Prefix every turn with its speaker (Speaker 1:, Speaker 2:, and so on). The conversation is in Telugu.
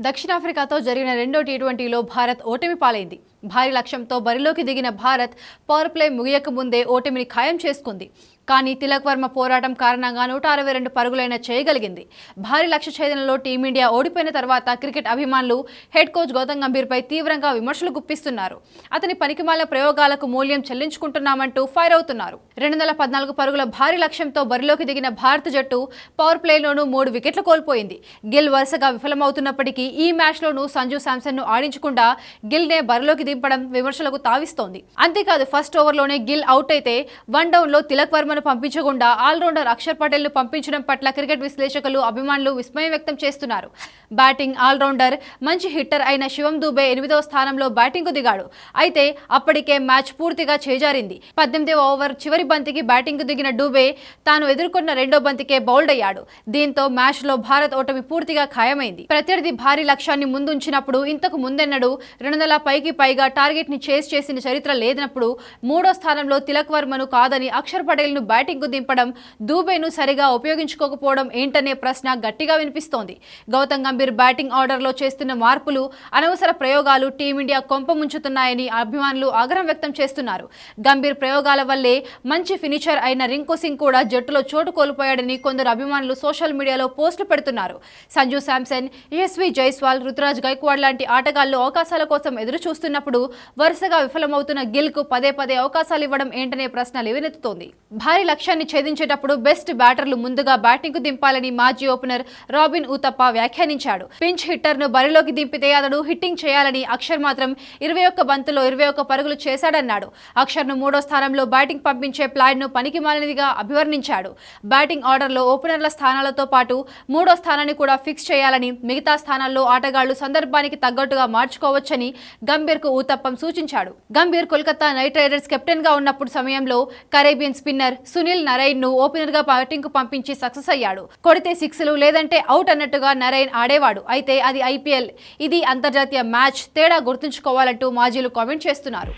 Speaker 1: దక్షిణాఫ్రికాతో జరిగిన రెండో టీ20లో భారత్ ఓటమి పాలైంది. భారీ లక్ష్యంతో బరిలోకి దిగిన భారత్ పవర్ ప్లే ముగియక ముందే ఓటమిని ఖాయం చేసుకుంది. కానీ తిలక్ వర్మ పోరాటం కారణంగా 162 పరుగులైనా చేయగలిగింది. భారీ లక్ష్య ఛేదనలో టీమిండియా ఓడిపోయిన తర్వాత క్రికెట్ అభిమానులు హెడ్ కోచ్ గౌతమ్ గంభీర్పై తీవ్రంగా విమర్శలు గుప్పిస్తున్నారు. అతని పనికిమాలిన ప్రయోగాలకు మూల్యం చెల్లించుకుంటున్నామంటూ ఫైర్ అవుతున్నారు. 214 పరుగుల భారీ లక్ష్యంతో బరిలోకి దిగిన భారత జట్టు పవర్ ప్లేలోనూ 3 వికెట్లు కోల్పోయింది. గిల్ వరుసగా విఫలమవుతున్నప్పటికీ ఈ మ్యాచ్లోనూ సంజు శాంసన్ను ఆడించకుండా గిల్నే బరిలోకి దింపడం విమర్శలకు తావిస్తోంది. అంతేకాదు ఫస్ట్ ఓవర్లోనే గిల్ అవుట్ అయితే వన్ డౌన్లో తిలక్ వర్మను పంపించకుండా ఆల్రౌండర్ అక్షర్ పటేల్ ను పంపించడం పట్ల క్రికెట్ విశ్లేషకులు అభిమానులు విస్మయం వ్యక్తం చేస్తున్నారు. బ్యాటింగ్ ఆల్రౌండర్ మంచి హిట్టర్ అయిన శివం దూబే 8వ స్థానంలో బ్యాటింగ్ కు దిగాడు. అయితే అప్పటికే మ్యాచ్ పూర్తిగా చేజారింది. 18వ ఓవర్ చివరి బంతికి బ్యాటింగ్ కు దిగిన డూబే తాను ఎదుర్కొన్న రెండో బంతికే బౌల్డ్ అయ్యాడు. దీంతో మ్యాచ్ లో భారత్ ఓటమి పూర్తిగా ఖాయమైంది. ప్రత్యర్థి భారీ లక్ష్యాన్ని ముందుంచినప్పుడు ఇంతకు ముందెన్నడూ 200 పైకి పైగా టార్గెట్ ని చేస్ చేసిన చరిత్ర లేనప్పుడు 3వ స్థానంలో తిలక్ వర్మను కాదని అక్షర్ పటేల్ ను బ్యాటింగ్ కు దింపడం, దూబేను సరిగా ఉపయోగించుకోకపోవడం ఏంటనే ప్రశ్న గట్టిగా వినిపిస్తోంది. గౌతమ్ గంభీర్ బ్యాటింగ్ ఆర్డర్ లో చేస్తున్న మార్పులు, అనవసర ప్రయోగాలు టీమిండియా కొంప ముంచుతున్నాయని అభిమానులు ఆగ్రహం వ్యక్తం చేస్తున్నారు. గంభీర్ ప్రయోగాల వల్లే మంచి ఫినిషర్ అయిన రింకు సింగ్ కూడా జట్టులో చోటు కోల్పోయాడని కొందరు అభిమానులు సోషల్ మీడియాలో పోస్టులు పెడుతున్నారు. సంజు శాంసన్, యశస్వి జైస్వాల్, రుతురాజ్ గైక్వాడ్ లాంటి ఆటగాళ్లు అవకాశాల కోసం ఎదురు చూస్తున్నప్పుడు వరుసగా విఫలమవుతున్న గిల్ కు పదే పదే అవకాశాలు ఇవ్వడం ఏంటనే ప్రశ్న లేవనెత్తుతోంది. భారీ లక్ష్యాన్ని ఛేదించేటప్పుడు బెస్ట్ బ్యాటర్లు ముందుగా బ్యాటింగ్ కు దింపాలని మాజీ ఓపెనర్ రాబిన్ ఊతప్ప వ్యాఖ్యానించాడు. పించ్ హిట్టర్ ను బరిలోకి దింపితే అతడు హిట్టింగ్ చేయాలని, అక్షర్ మాత్రం 21 బంతుల్లో 21 పరుగులు చేశాడన్నాడు. అక్షర్ ను 3వ స్థానంలో బ్యాటింగ్ పంపించే ప్లాన్ ను పనికిమాలినదిగా అభివర్ణించాడు. బ్యాటింగ్ ఆర్డర్ లో ఓపెనర్ల స్థానాలతో పాటు 3వ స్థానాన్ని కూడా ఫిక్స్ చేయాలని, మిగతా స్థానాల్లో ఆటగాళ్లు సందర్భానికి తగ్గట్టుగా మార్చుకోవచ్చని గంభీర్ కు ఊతప్పం సూచించాడు. Gambhir Kolkata night riders captain గా ఉన్నప్పుడు సమయంలో కరేబియన్ స్పిన్నర్ సునీల్ నరైన్ ను ఓపెనర్ గా బ్యాటింగ్ కు పంపించి సక్సెస్ అయ్యాడు. కొడితే సిక్స్లు లేదంటే అవుట్ అన్నట్టుగా నరైన్ ఆడేవాడు. అయితే అది IPL, ఇది అంతర్జాతీయ మ్యాచ్, తేడా గుర్తుంచుకోవాలంటూ మాజీలు కామెంట్ చేస్తున్నారు.